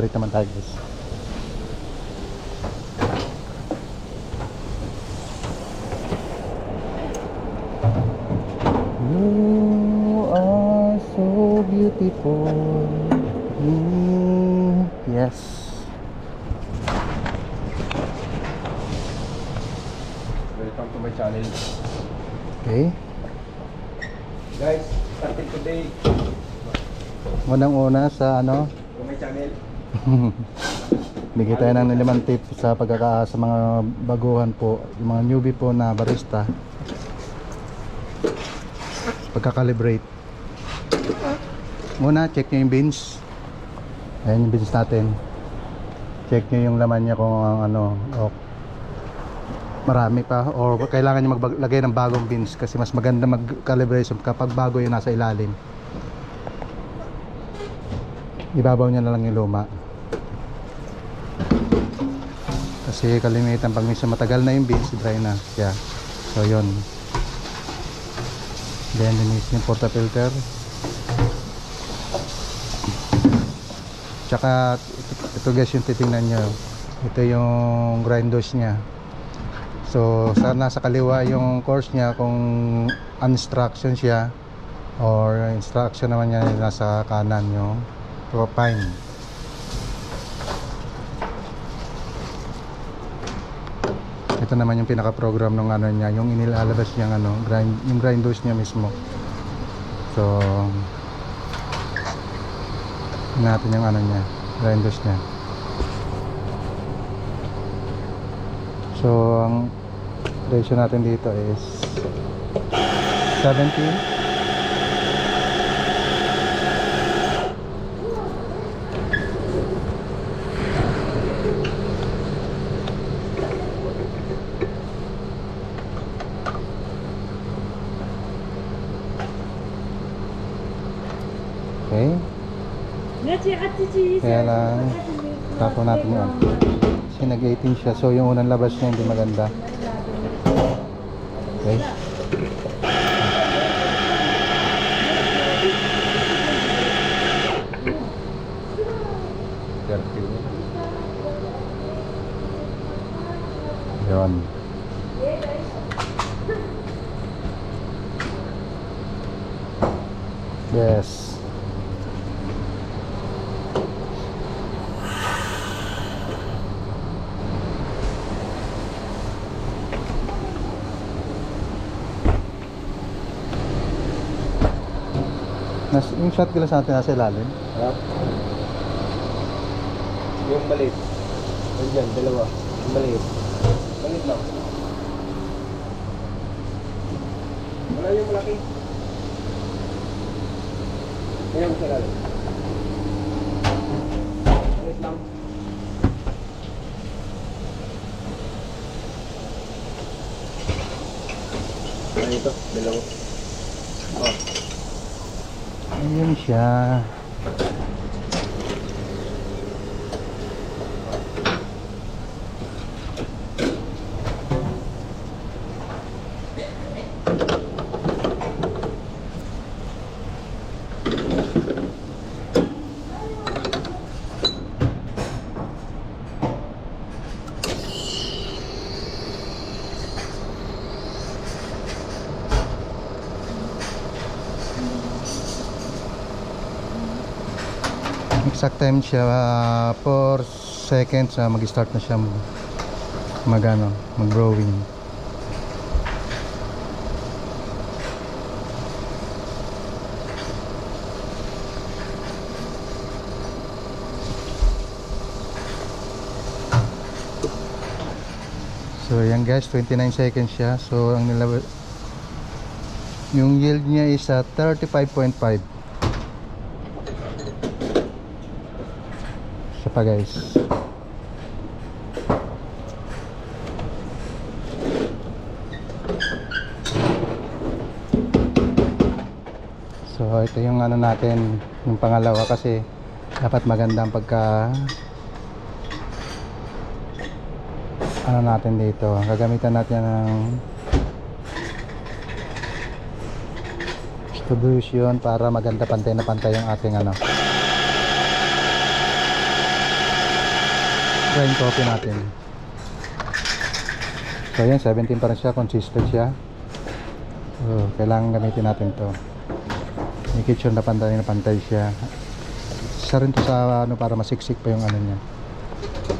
magka-calibrate naman tayo guys. You are so beautiful. Yes. Welcome to my channel. Okay. Guys, starting today Unang-una sa ano, to my channel. bigay tayo ng 5 tip sa sa mga baguhan po, yung mga newbie po na barista. Pagka-calibrate. Muna, check nyo yung beans. Ayan yung beans natin. Check nyo yung laman niya kung ano, o marami pa or kailangan nyo maglagay ng bagong beans kasi mas maganda mag-calibration kapag bago yung nasa ilalim. Ibabaw niya na lang yung luma. Kasi kalimitan pag minsan matagal na yung beans, dry na siya. So yun. Then linis yung portafilter. Tsaka ito guys yung titingnan nyo. Ito yung grinders nya. So nasa kaliwa yung course nya kung instruction siya, or instruction naman niya nasa kanan yung propine. Ito naman yung pinaka-program ng ano niya, yung inilalabas niyang ano, yung grinders niya mismo. So natin yung ano niya, grinders niya. So ang presyo natin dito is 17. Okay. Kaya lang tapo natin yun kasi nag-18 siya, so yung unang labas niya hindi maganda. Okay. Yun. Yes. Yung shot glass natin nasa ilalim. Harap. Yung maliit. Andyan, dalawa. Yung maliit. Maliit lang. Wala yung malaki. Ayan sa lalim. Maliit lang. Ayan ito, dalawa. Oh. Ayun siya. Exact time siya 4 seconds, mag-start na siya mag-growing. So yan guys, 29 seconds siya. So ang yung yield niya is 35.5. Pa guys. So ito yung ano natin, yung pangalawa, kasi dapat maganda ang pagka ano natin dito. Gagamitan natin ng distribution para maganda, pantay na pantay yung ating ano. grind coffee natin. So yan, 17 pa rin siya, consistent siya. So, kailangan gamitin natin to. Make sure na pantay siya. Isa rin to sa ano, para masiksik pa yung ano niya.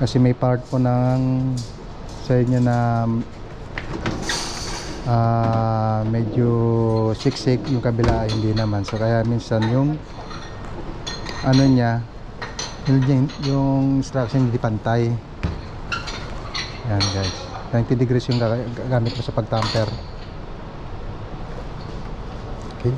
Kasi may part po ng sa inyo na medyo siksik, yung kabila hindi naman. So kaya minsan yung ano niya, yung instruction hindi pantay. Yan guys, 90 degrees yung gagamit mo sa pag-tamper. Okay.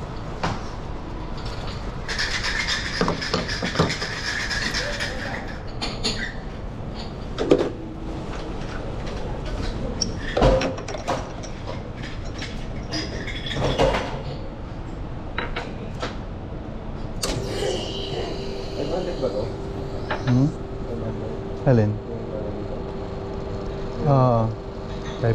Alin? Oo. 500.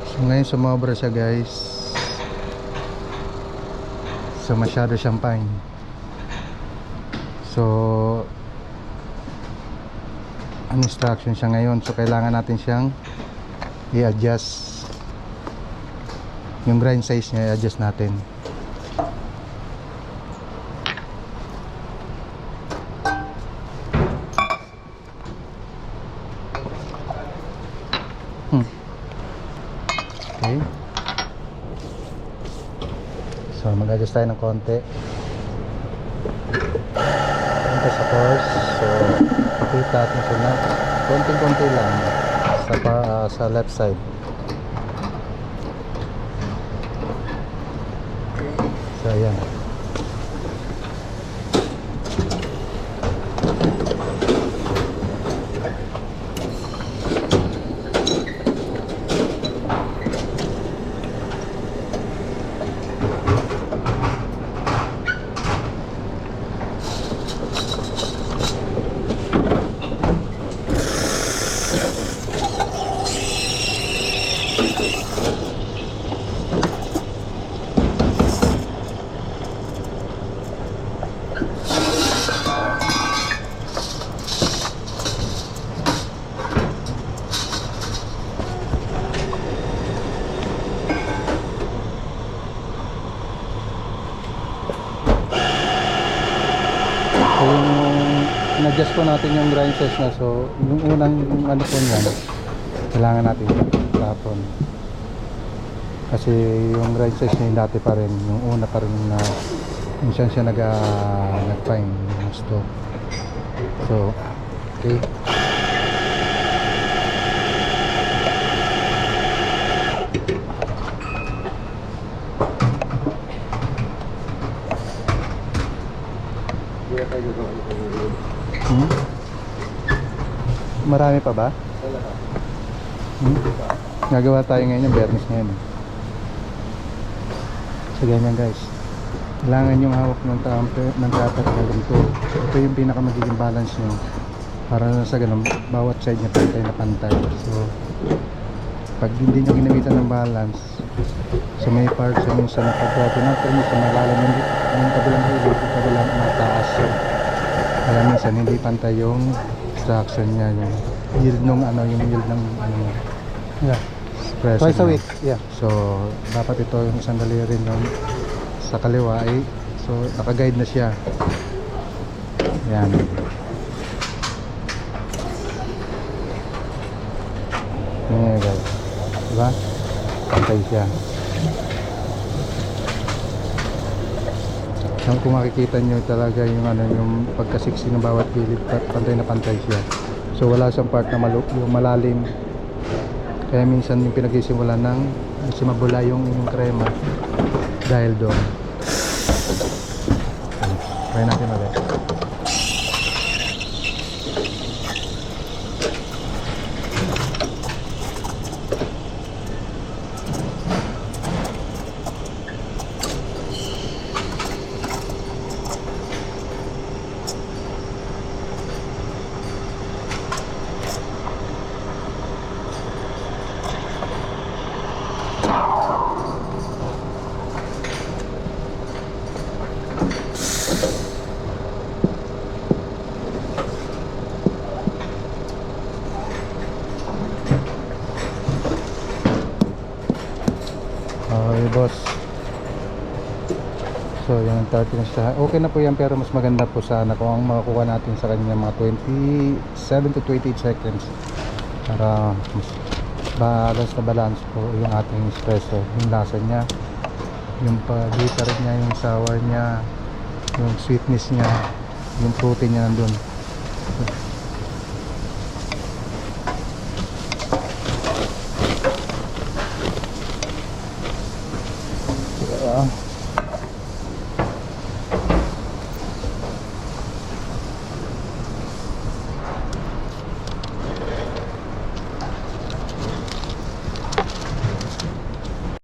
So ngayon sumobra siya guys. So masyado siyang fine. So ang instruction siya ngayon. So kailangan natin siyang i-adjust. Yung grind size niya i-adjust natin. Okay. So mag-adjust tayo ng konti. Konti sa course. So pakita natin siya na konting-konti lang sa left side. So ayan. So yung in-adjust po natin yung grind size na, so yung unang ano po niyan kailangan natin tapon kasi yung grind size niya yung dati pa rin, yung una pa rin na minsan siya nag-fine yung stock. So okay. Marami pa ba? Gagawa tayo ngayon ng bernis ngayon. So ganyan guys, kailangan yung hawak ng cutter na ganito. Ito yung pinaka magiging balance nyo para sa ganun bawat side niya pantay na pantay. So pag hindi nyo ginamitan ng balance, so may parts sa minsan na pag tinapper mo sa malalim yung kabilang hilo, yung kabilang mataas. So kaya minsan hindi pantay yung extraction niya, yung yield nung ano, yung yield ng ano, yeah, twice a week. Yeah. So dapat ito yung isang daliri nun sa kaliwa ay so naka-guide na siya. Yan. Yan guys. Diba? Pantay siya. So, kung makikita nyo talaga yung ano, yung pagkasiksi ng bawat gilid, pantay na pantay siya. So wala siyang part na yung malalim. Kaya minsan yung pinag-isimula ng simabula yung krema dahil doon. Try natin ulit. boss. So yung 30 na siya. Okay na po yan, pero mas maganda po sana kung ang makakuha natin sa kanya mga 27 to 28 seconds para mas balance po yung ating espresso, yung lasa niya, yung bitter niya, yung sour niya, yung sweetness niya, yung protein niya nandun.